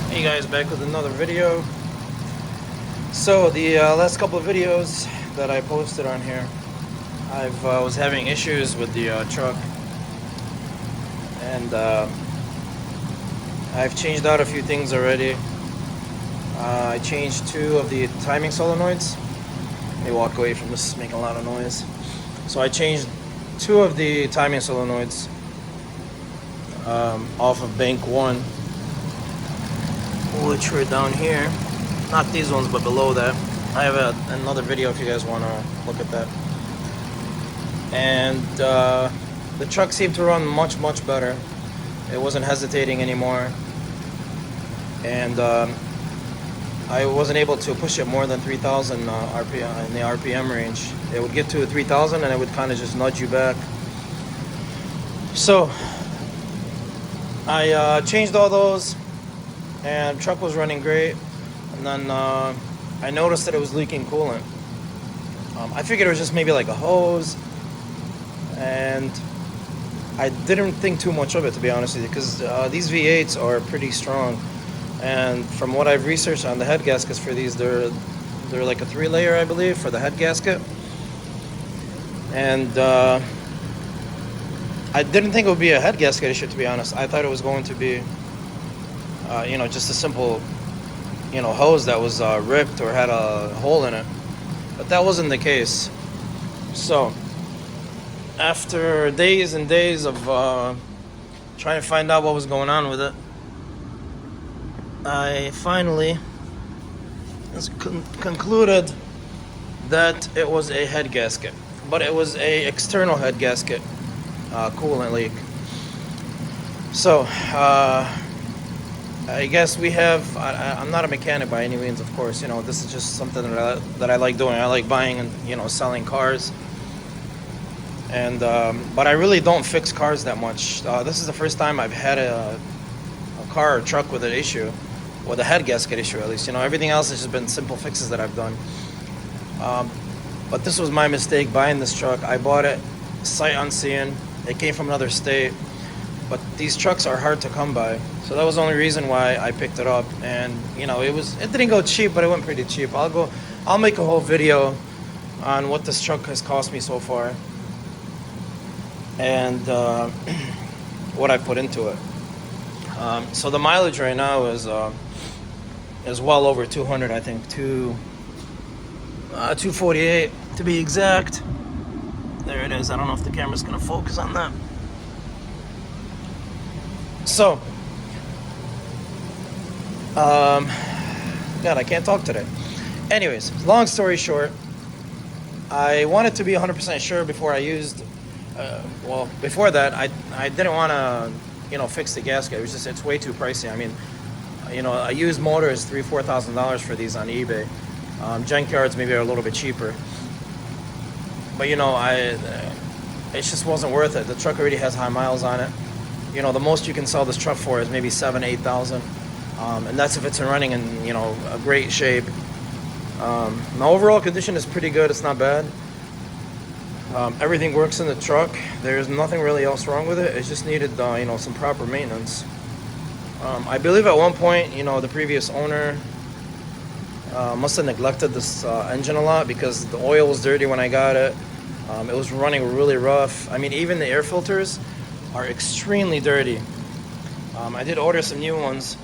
Hey guys, back with another video. So the last couple of videos that I posted on here, I was having issues with the truck, and I've changed out a few things already. I changed two of the timing solenoids. Let me walk away from this, making a lot of noise. So I changed two of the timing solenoids off of bank one, which were down here. Not these ones, but below that. I have another video if you guys want to look at that. And the truck seemed to run much better. It wasn't hesitating anymore, and I wasn't able to push it more than 3,000 RPM in the RPM range. It would get to 3,000 and it would kind of just nudge you back. So I changed all those, and the truck was running great. And then I noticed that it was leaking coolant. I figured it was just maybe like a hose, and I didn't think too much of it, to be honest with you, because these V8s are pretty strong. And from what I've researched on the head gaskets for these, they're like a 3-layer, I believe, for the head gasket. And I didn't think it would be a head gasket issue, to be honest. I thought it was going to be, just a simple, hose that was ripped or had a hole in it. But that wasn't the case. So after days and days of trying to find out what was going on with it, I finally concluded that it was a head gasket, but it was a external head gasket coolant leak. So I guess we have. I'm not a mechanic by any means, of course. This is just something that I like doing. I like buying and selling cars, and but I really don't fix cars that much. This is the first time I've had a car or truck with an issue, with a head gasket issue at least. Everything else has just been simple fixes that I've done. But this was my mistake buying this truck. I bought it sight unseen. It came from another state, but these trucks are hard to come by. So that was the only reason why I picked it up. And it didn't go cheap, but it went pretty cheap. I'll make a whole video on what this truck has cost me so far, and what I put into it. So the mileage right now is well over 200, I think, 248 to be exact. There it is. I don't know if the camera's gonna focus on that. So, God, I can't talk today. Anyways, long story short, I wanted to be 100% sure before I used. Before that, I didn't want to, fix the gasket. It's way too pricey. I mean, a used motor is $3,000-$4,000 for these on eBay. Junkyards maybe are a little bit cheaper, but it just wasn't worth it. The truck already has high miles on it. The most you can sell this truck for is maybe $7,000-$8,000, and that's if it's running in a great shape. The overall condition is pretty good. It's not bad. Everything works in the truck. There's nothing really else wrong with it. It just needed some proper maintenance. I believe at one point the previous owner must have neglected this engine a lot, because the oil was dirty when I got it. It was running really rough. I mean, even the air filters are extremely dirty. I did order some new ones,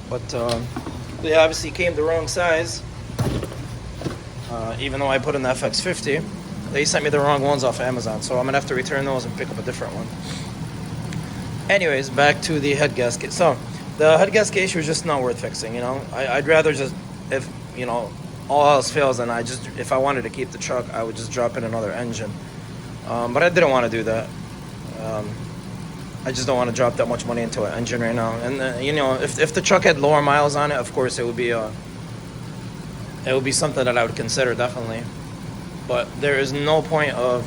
but they obviously came the wrong size. Even though I put in the fx50, they sent me the wrong ones off Amazon, so I'm gonna have to return those and pick up a different one. Anyways, back to the head gasket. So the head gasket issue is just not worth fixing. I'd rather just, if all else fails, and if I wanted to keep the truck, I would just drop in another engine. But I didn't want to do that. I just don't want to drop that much money into an engine right now. And if the truck had lower miles on it, of course it would be something that I would consider, definitely. But there is no point of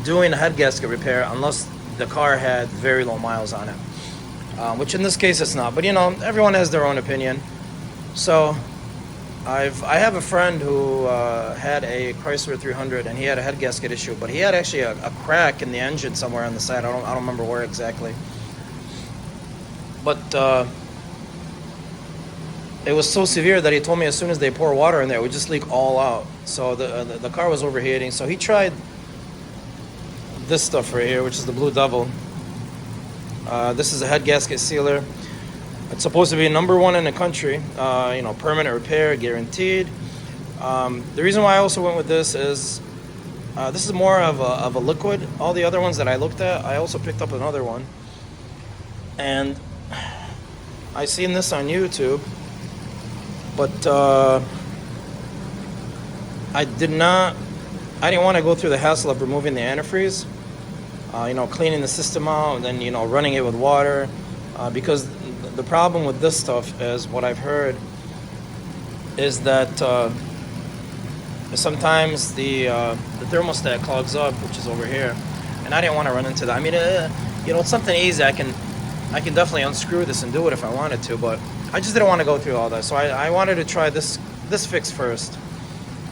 doing a head gasket repair unless the car had very low miles on it, which in this case it's not. But everyone has their own opinion. So I have a friend who had a Chrysler 300, and he had a head gasket issue, but he had actually a crack in the engine somewhere on the side. I don't remember where exactly. But it was so severe that he told me as soon as they pour water in there, it would just leak all out. So the car was overheating. So he tried this stuff right here, which is the Blue Devil. This is a head gasket sealer. It's supposed to be #1 in the country. Permanent repair, guaranteed. The reason why I also went with this is this is more of a liquid. All the other ones that I looked at, I also picked up another one. And I seen this on YouTube. But I didn't want to go through the hassle of removing the antifreeze, cleaning the system out, and then, running it with water, because the problem with this stuff is, what I've heard, is that sometimes the thermostat clogs up, which is over here, and I didn't want to run into that. I mean, it's something easy. I can definitely unscrew this and do it if I wanted to, but I just didn't want to go through all that. So I wanted to try this fix first.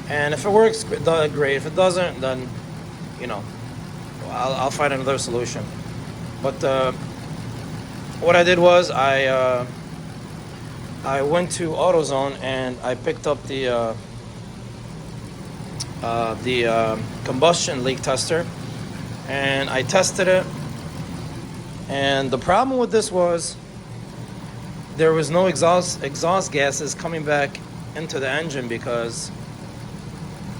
And if it works, great. If it doesn't, then, I'll find another solution. But what I did was I went to AutoZone and I picked up the combustion leak tester, and I tested it. And the problem with this was there was no exhaust gases coming back into the engine, because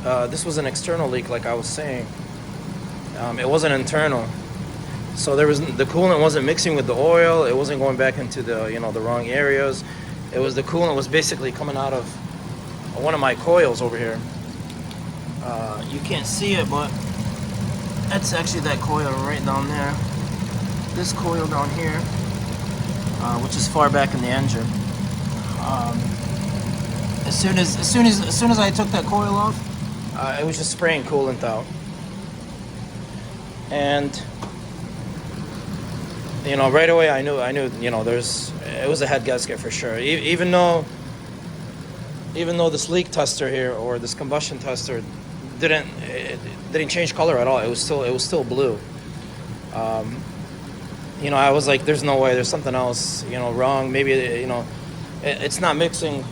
this was an external leak, like I was saying. It wasn't internal, so the coolant wasn't mixing with the oil. It wasn't going back into the the wrong areas. It was the coolant was basically coming out of one of my coils over here. You can't see it, but that's actually that coil right down there. This coil down here, which is far back in the engine. As soon as I took that coil off, it was just spraying coolant out. And right away I knew it was a head gasket for sure. Even though this leak tester here, or this combustion tester, didn't change color at all. It was still blue. I was like, there's no way, there's something else, wrong. Maybe, it's not mixing.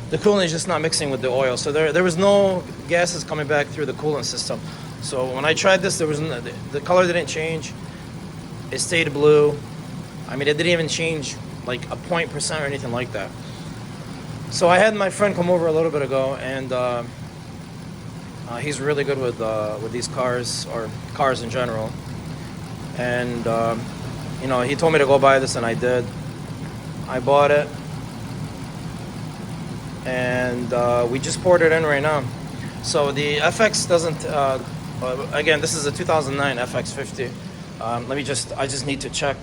The coolant is just not mixing with the oil. So there was no gases coming back through the coolant system. So when I tried this, the color didn't change. It stayed blue. I mean, it didn't even change like a 0.% or anything like that. So I had my friend come over a little bit ago, and he's really good with these cars, or cars in general. And he told me to go buy this, and I did. I bought it, and we just poured it in right now. So the FX doesn't. Again, this is a 2009 FX50. I just need to check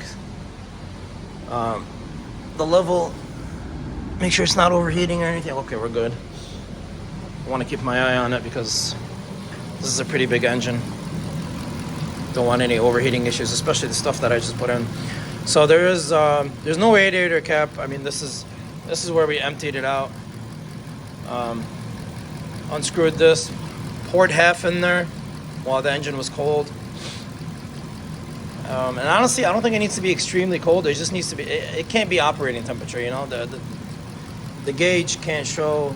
the level. Make sure it's not overheating or anything. Okay, we're good. I want to keep my eye on it because this is a pretty big engine. Don't want any overheating issues, especially the stuff that I just put in. So there's no radiator cap. I mean, this is where we emptied it out. Unscrewed this, poured half in there while the engine was cold. And honestly, I don't think it needs to be extremely cold. It just needs to be. It can't be operating temperature. The gauge can't show,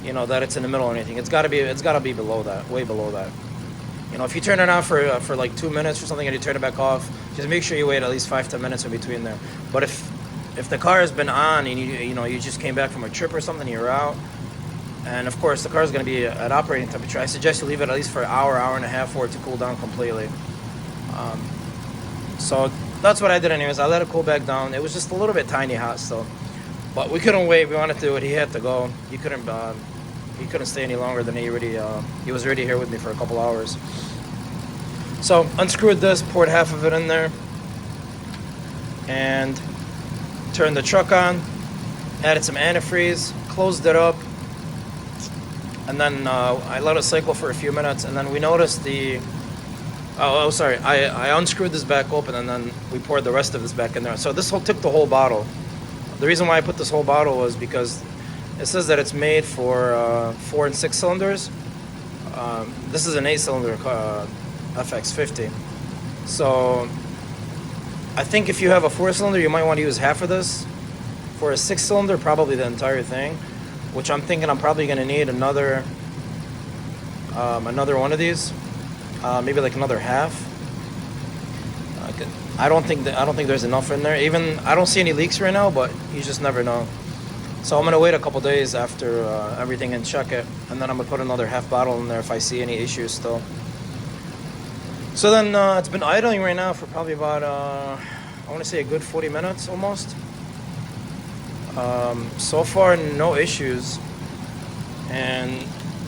that it's in the middle or anything. It's got to be below that, way below that. If you turn it on for like 2 minutes or something, and you turn it back off, just make sure you wait at least 5-10 minutes in between there. But if the car has been on and you just came back from a trip or something, you're out, and of course the car is going to be at operating temperature, I suggest you leave it at least for an hour and a half for it to cool down completely. So that's what I did anyways. I let it cool back down. It was just a little bit tiny hot still, but we couldn't wait. We wanted to do it. He had to go. He couldn't stay any longer than he was already here with me for a couple hours. So unscrewed this, poured half of it in there, and turned the truck on, added some antifreeze, closed it up, and then I let it cycle for a few minutes, and then we noticed I unscrewed this back open, and then we poured the rest of this back in there. So this took the whole bottle. The reason why I put this whole bottle was because it says that it's made for 4 and 6 cylinders. This is an 8-cylinder FX50. So I think if you have a 4-cylinder, you might want to use half of this For a 6-cylinder, probably the entire thing, which I'm thinking I'm probably gonna need another one of these, maybe like another half. I don't think there's enough in there. Even I don't see any leaks right now, but you just never know. So I'm gonna wait a couple days after everything and check it, and then I'm gonna put another half bottle in there if I see any issues still. So then it's been idling right now for probably about I want to say a good 40 minutes almost. So far no issues, and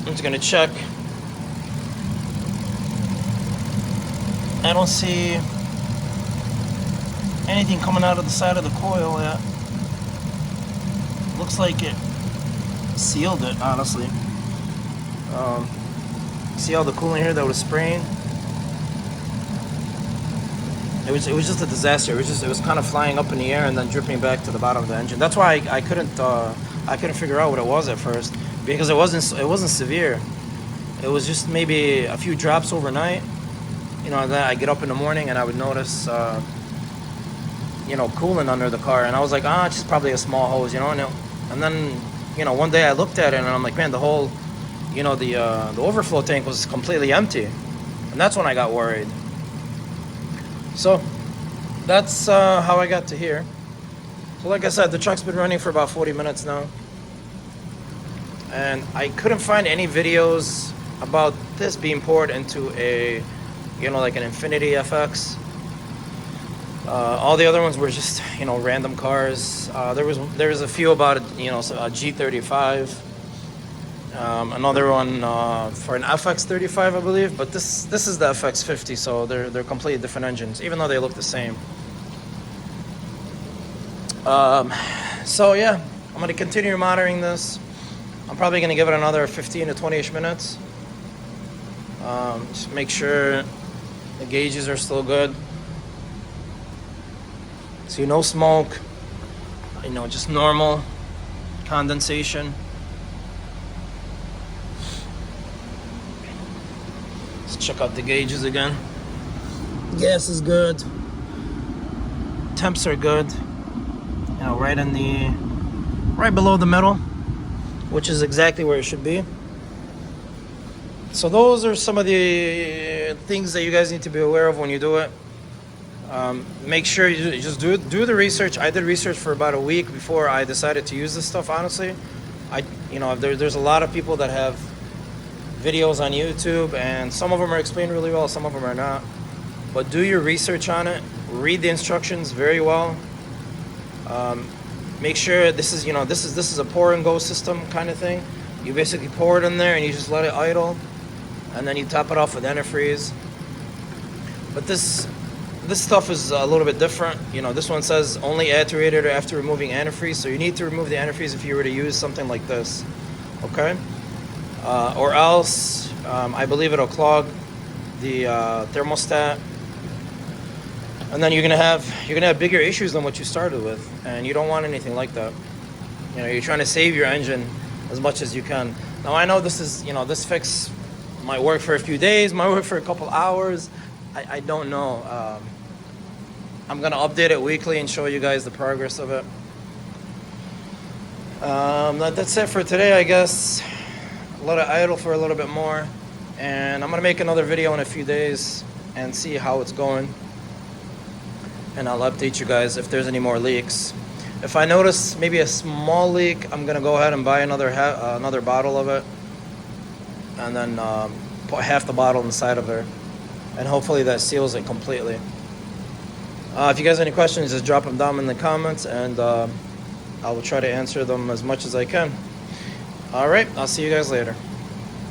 I'm just gonna check. I don't see anything coming out of the side of the coil yet. Looks like it sealed it, honestly. See all the coolant here that was spraying? It was just a disaster. It was kind of flying up in the air and then dripping back to the bottom of the engine. That's why I couldn't figure out what it was at first, because it wasn't severe. It was just maybe a few drops overnight. You know, then I get up in the morning and I would notice coolant under the car, and I was like, it's just probably a small hose, and then one day I looked at it and I'm like, man, the whole the overflow tank was completely empty, and that's when I got worried. So that's how I got to here. So like I said, the truck's been running for about 40 minutes now, and I couldn't find any videos about this being poured into a like an Infiniti FX. All the other ones were just random cars. There was a few about a G35, another one for an FX35, I believe. But this is the FX50, so they're completely different engines, even though they look the same. So yeah, I'm gonna continue monitoring this. I'm probably gonna give it another 15 to 20ish minutes. Just make sure the gauges are still good. See, no smoke, just normal condensation. Let's check out the gauges again. Gas is good. Temps are good. Right below the middle, which is exactly where it should be. So those are some of the things that you guys need to be aware of when you do it. Make sure you just do the research. I did research for about a week before I decided to use this stuff. Honestly, there's a lot of people that have videos on YouTube, and some of them are explained really well, some of them are not. But do your research on it. Read the instructions very well. Make sure this is a pour and go system kind of thing. You basically pour it in there and you just let it idle, and then you top it off with antifreeze. But this stuff is a little bit different. This one says only add to radiator after removing antifreeze, so you need to remove the antifreeze if you were to use something like this, okay? Or else, I believe it'll clog the thermostat, and then you're gonna have bigger issues than what you started with, and you don't want anything like that. You're trying to save your engine as much as you can. Now I know this fix might work for a few days, might work for a couple hours. I don't know. I'm gonna update it weekly and show you guys the progress of it. That's it for today, I guess. Let it idle for a little bit more, and I'm gonna make another video in a few days and see how it's going, and I'll update you guys if there's any more leaks. If I notice maybe a small leak, I'm gonna go ahead and buy another bottle of it, and then put half the bottle inside of there, and hopefully that seals it completely. If you guys have any questions, just drop them down in the comments, and I will try to answer them as much as I can. All right, I'll see you guys later.